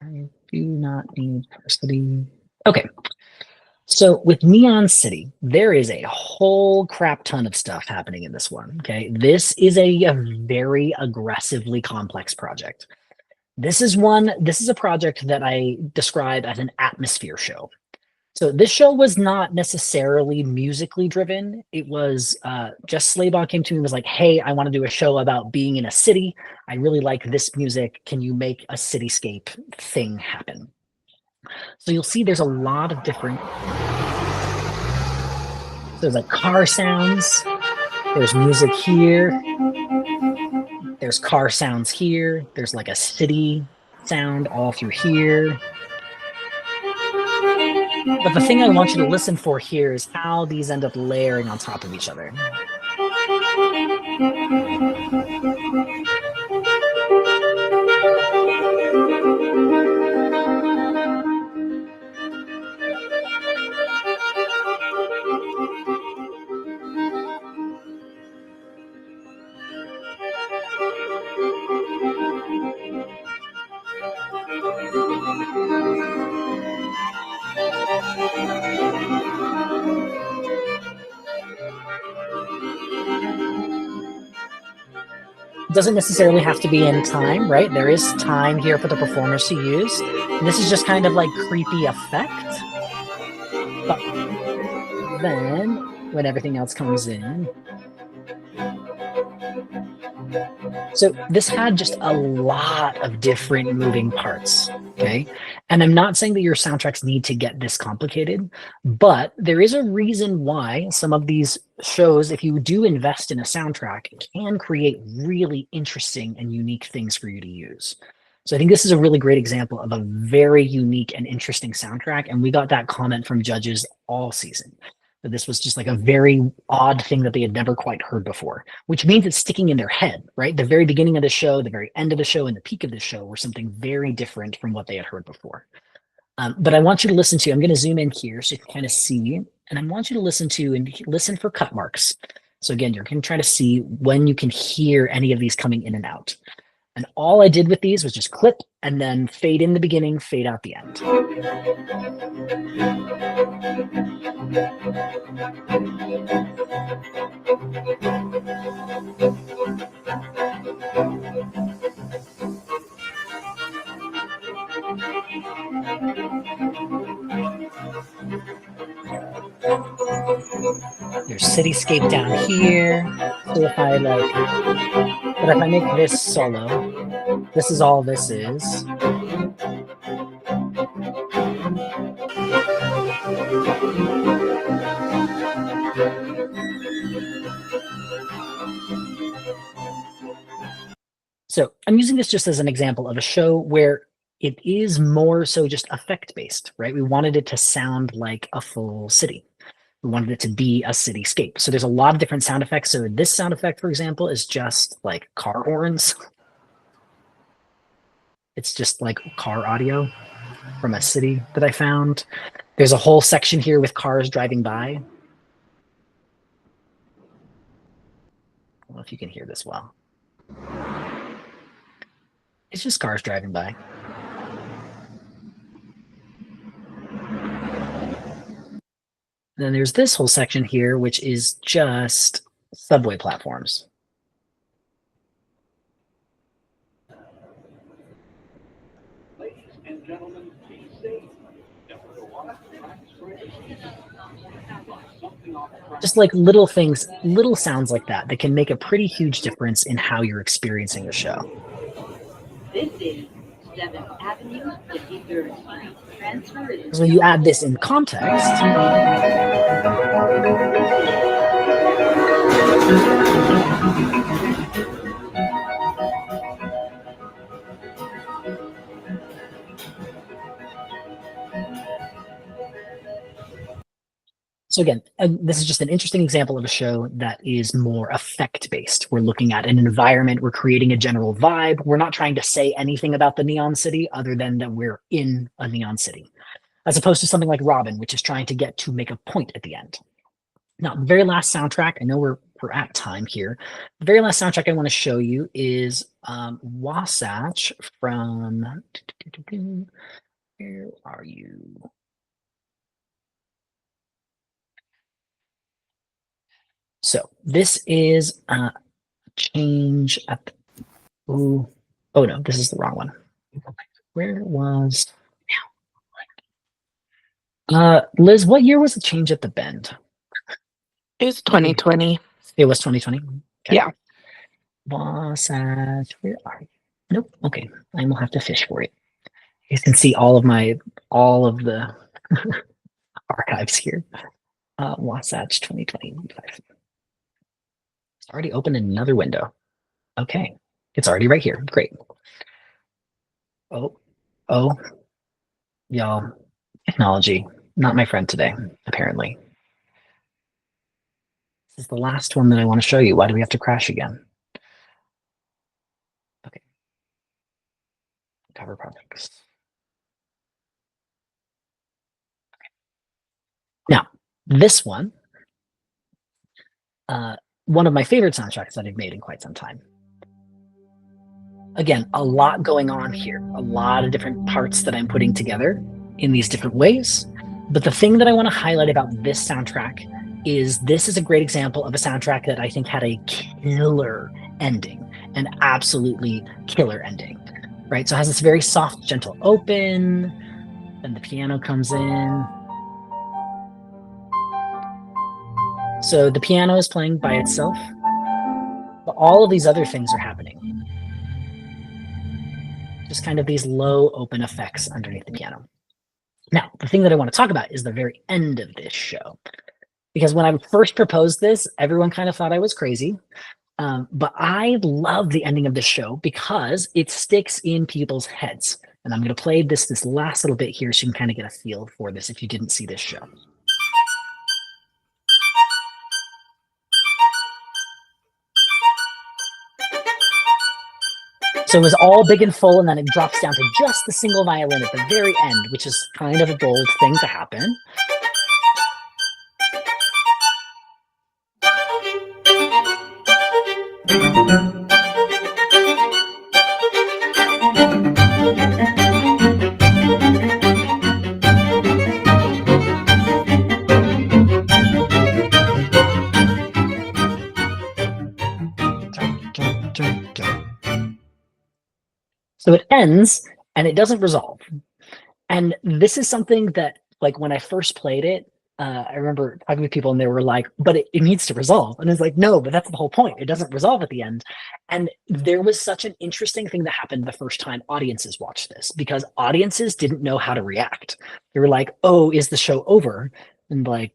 I do not need City. Okay. So with Neon City, there is a whole crap ton of stuff happening in this one. Okay. This is a very aggressively complex project. This is a project that I describe as an atmosphere show. So this show was not necessarily musically driven. It was just Slaybon came to me and was like, hey, I want to do a show about being in a city. I really like this music. Can you make a cityscape thing happen? So you'll see there's a lot of different, there's like car sounds. There's music here. There's car sounds here. There's like a city sound all through here. But the thing I want you to listen for here is how these end up layering on top of each other. It doesn't necessarily have to be in time, right? There is time here for the performers to use. And this is just kind of like creepy effect. But then, when everything else comes in. So this had just a lot of different moving parts, okay? And I'm not saying that your soundtracks need to get this complicated, but there is a reason why some of these shows, if you do invest in a soundtrack, can create really interesting and unique things for you to use. So I think this is a really great example of a very unique and interesting soundtrack, and we got that comment from judges all season. That this was just like a very odd thing that they had never quite heard before, which means it's sticking in their head, right? The very beginning of the show, the very end of the show, and the peak of the show were something very different from what they had heard before. But I want you to listen to, I'm going to zoom in here so you can kind of see, and I want you to listen to and listen for cut marks. So again, you're going to try to see when you can hear any of these coming in and out. And all I did with these was just clip and then fade in the beginning, fade out the end. There's cityscape down here. So if I but if I make this solo, this is all this is. So I'm using this just as an example of a show where it is more so just effect-based, right? We wanted it to sound like a full city. We wanted it to be a cityscape. So there's a lot of different sound effects. So this sound effect, for example, is just like car horns. It's just like car audio from a city that I found. There's a whole section here with cars driving by. I don't know if you can hear this well. It's just cars driving by. And then there's this whole section here, which is just subway platforms. Ladies and gentlemen, be safe. Just like little things, little sounds like that can make a pretty huge difference in how you're experiencing a show. This is 7th Avenue, 53rd Street. Transfer is... So when you add this in context, so again, this is just an interesting example of a show that is more effect-based. We're looking at an environment, we're creating a general vibe. We're not trying to say anything about the neon city other than that we're in a neon city, as opposed to something like Robin, which is trying to get to make a point at the end. Now, the very last soundtrack, I know we're at time here. The very last soundtrack I want to show you is Wasatch from, where are you? So this is change at the, oh no, this is the wrong one. Where was Liz, what year was the change at the bend? It was 2020. It was 2020. Okay. Yeah. Wasatch, where are you? Nope. Okay, I will have to fish for it. You can see all of the archives here. Wasatch 2020. It's already opened in another window. Okay, it's already right here. Great. Oh, y'all, technology, not my friend today, apparently. This is the last one that I want to show you. Why do we have to crash again? Okay. Cover projects. Okay. Now, this one, one of my favorite soundtracks that I've made in quite some time. Again, a lot going on here, a lot of different parts that I'm putting together in these different ways. But the thing that I want to highlight about this soundtrack is this is a great example of a soundtrack that I think had a killer ending, an absolutely killer ending, right? So it has this very soft, gentle open, then the piano comes in. So the piano is playing by itself, but all of these other things are happening. Just kind of these low open effects underneath the piano. Now, the thing that I want to talk about is the very end of this show. Because when I first proposed this, everyone kind of thought I was crazy. But I love the ending of this show because it sticks in people's heads. And I'm going to play this last little bit here so you can kind of get a feel for this if you didn't see this show. So it was all big and full, and then it drops down to just the single violin at the very end, which is kind of a bold thing to happen. So it ends and it doesn't resolve. And this is something that, like, when I first played it, I remember talking with people and they were like, but it needs to resolve. And it's like, no, but that's the whole point. It doesn't resolve at the end. And there was such an interesting thing that happened the first time audiences watched this, because audiences didn't know how to react. They were like, oh, is the show over? And like,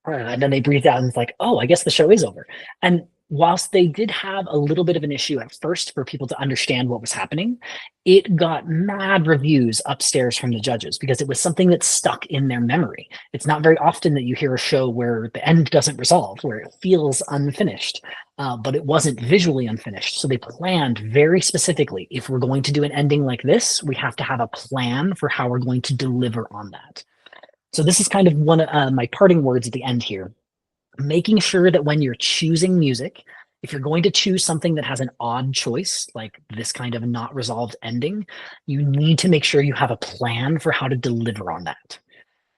and then they breathed out and it's like, oh, I guess the show is over. And whilst they did have a little bit of an issue at first for people to understand what was happening, it got mad reviews upstairs from the judges because it was something that stuck in their memory. It's not very often that you hear a show where the end doesn't resolve, where it feels unfinished, but it wasn't visually unfinished. So they planned very specifically, if we're going to do an ending like this, we have to have a plan for how we're going to deliver on that. So this is kind of one of my parting words at the end here. Making sure that when you're choosing music, if you're going to choose something that has an odd choice, like this kind of not resolved ending, you need to make sure you have a plan for how to deliver on that.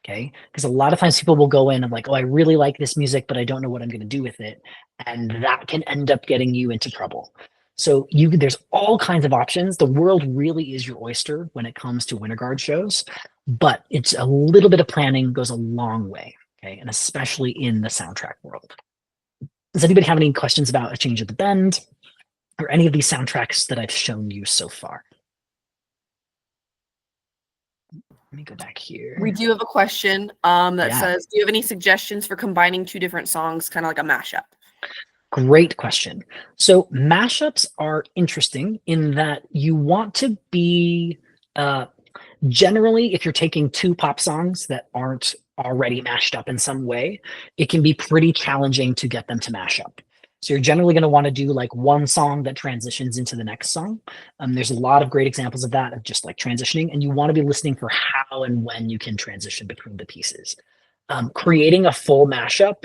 Okay? Because a lot of times people will go in and like, oh, I really like this music, but I don't know what I'm going to do with it. And that can end up getting you into trouble. So there's all kinds of options. The world really is your oyster when it comes to Winter Guard shows, but it's a little bit of planning goes a long way. Okay, and especially in the soundtrack world. Does anybody have any questions about A Change at the Bend or any of these soundtracks that I've shown you so far? Let me go back here. We do have a question that says, do you have any suggestions for combining two different songs, kind of like a mashup? Great question. So mashups are interesting in that you want to be, generally, if you're taking two pop songs that aren't already mashed up in some way, it can be pretty challenging to get them to mash up. So you're generally going to want to do like one song that transitions into the next song. There's a lot of great examples of that, of just like transitioning, and you want to be listening for how and when you can transition between the pieces. Creating a full mashup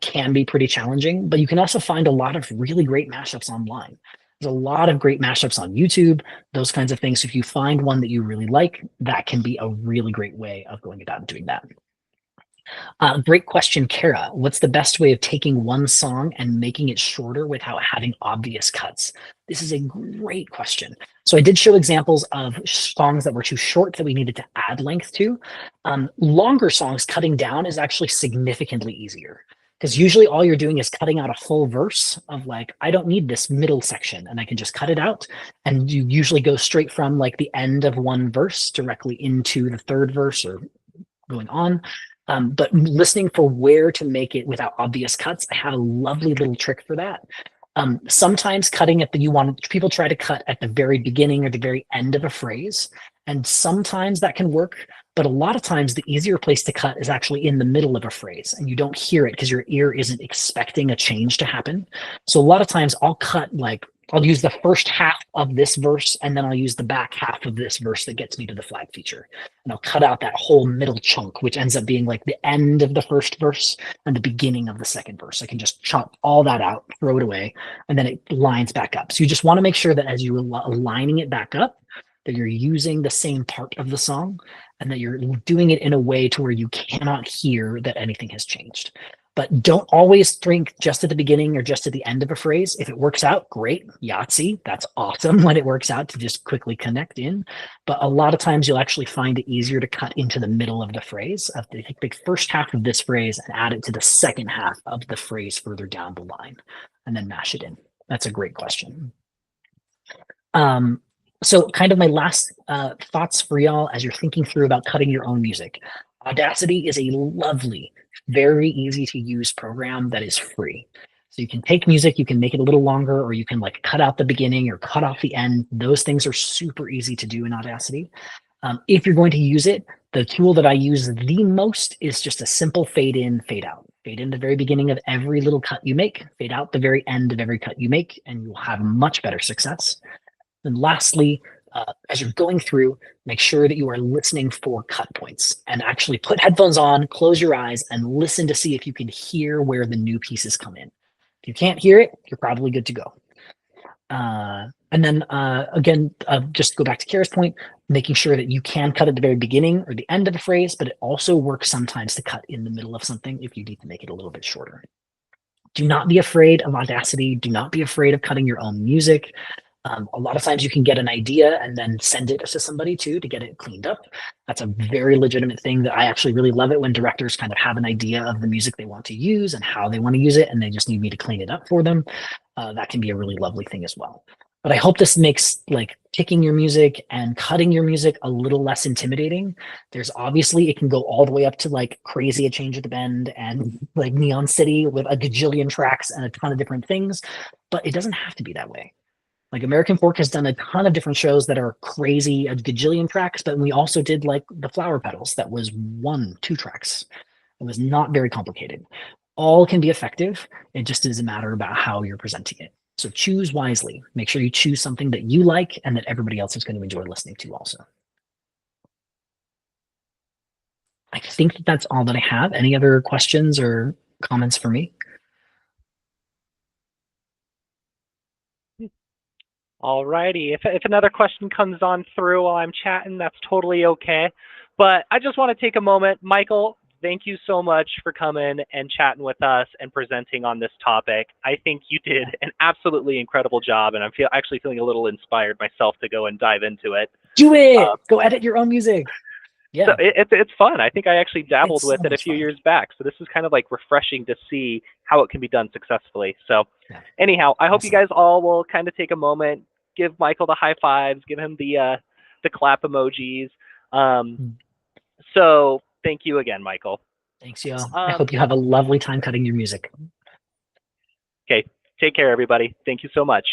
can be pretty challenging, but you can also find a lot of really great mashups online. There's a lot of great mashups on YouTube, those kinds of things. So if you find one that you really like, that can be a really great way of going about doing that. Great question, Kara. What's the best way of taking one song and making it shorter without having obvious cuts? This is a great question. So I did show examples of songs that were too short that we needed to add length to. Longer songs, cutting down is actually significantly easier, because usually all you're doing is cutting out a full verse of like, I don't need this middle section, and I can just cut it out. And you usually go straight from like the end of one verse directly into the third verse or going on. But listening for where to make it without obvious cuts, I have a lovely little trick for that. Sometimes cutting at people try to cut at the very beginning or the very end of a phrase. And sometimes that can work, but a lot of times the easier place to cut is actually in the middle of a phrase and you don't hear it because your ear isn't expecting a change to happen. So a lot of times I'll use the first half of this verse and then I'll use the back half of this verse that gets me to the flag feature. And I'll cut out that whole middle chunk, which ends up being like the end of the first verse and the beginning of the second verse. I can just chop all that out, throw it away, and then it lines back up. So you just want to make sure that as you're aligning it back up, that you're using the same part of the song and that you're doing it in a way to where you cannot hear that anything has changed. But don't always think just at the beginning or just at the end of a phrase. If it works out, great, Yahtzee. That's awesome when it works out to just quickly connect in. But a lot of times you'll actually find it easier to cut into the middle of the phrase. Take the first half of this phrase and add it to the second half of the phrase further down the line and then mash it in. That's a great question. So kind of my last thoughts for y'all as you're thinking through about cutting your own music. Audacity is a lovely, very easy to use program that is free. So you can take music, you can make it a little longer, or you can like cut out the beginning or cut off the end. Those things are super easy to do in Audacity. If you're going to use it, the tool that I use the most is just a simple fade in, fade out. Fade in the very beginning of every little cut you make, fade out the very end of every cut you make, and you'll have much better success. And lastly, as you're going through, make sure that you are listening for cut points and actually put headphones on, close your eyes, and listen to see if you can hear where the new pieces come in. If you can't hear it, you're probably good to go. And then again, just go back to Kara's point, making sure that you can cut at the very beginning or the end of a phrase, but it also works sometimes to cut in the middle of something if you need to make it a little bit shorter. Do not be afraid of Audacity. Do not be afraid of cutting your own music. A lot of times you can get an idea and then send it to somebody too to get it cleaned up. That's a very legitimate thing that I actually really love it when directors kind of have an idea of the music they want to use and how they want to use it, and they just need me to clean it up for them. That can be a really lovely thing as well. But I hope this makes like picking your music and cutting your music a little less intimidating. There's obviously, it can go all the way up to like Crazy a Change at the Bend and like Neon City with a gajillion tracks and a ton of different things, but it doesn't have to be that way. Like American Fork has done a ton of different shows that are crazy, a gajillion tracks, but we also did like the Flower Petals that was 1-2 tracks. It was not very complicated. All can be effective. It just is a matter about how you're presenting it. So choose wisely. Make sure you choose something that you like and that everybody else is going to enjoy listening to also. I think that that's all that I have. Any other questions or comments for me? All righty. If another question comes on through while I'm chatting, that's totally okay. But I just want to take a moment. Michael, thank you so much for coming and chatting with us and presenting on this topic. I think you did an absolutely incredible job, and I'm actually feeling a little inspired myself to go and dive into it. Do it! Go edit your own music. Yeah, so it's fun. I think I actually dabbled with it a few years back. So this is kind of like refreshing to see how it can be done successfully. So anyhow, I hope you guys all will kind of take a moment, give Michael the high fives, give him the clap emojis. So thank you again, Michael. Thanks, y'all. I hope you have a lovely time cutting your music. Okay, take care, everybody. Thank you so much.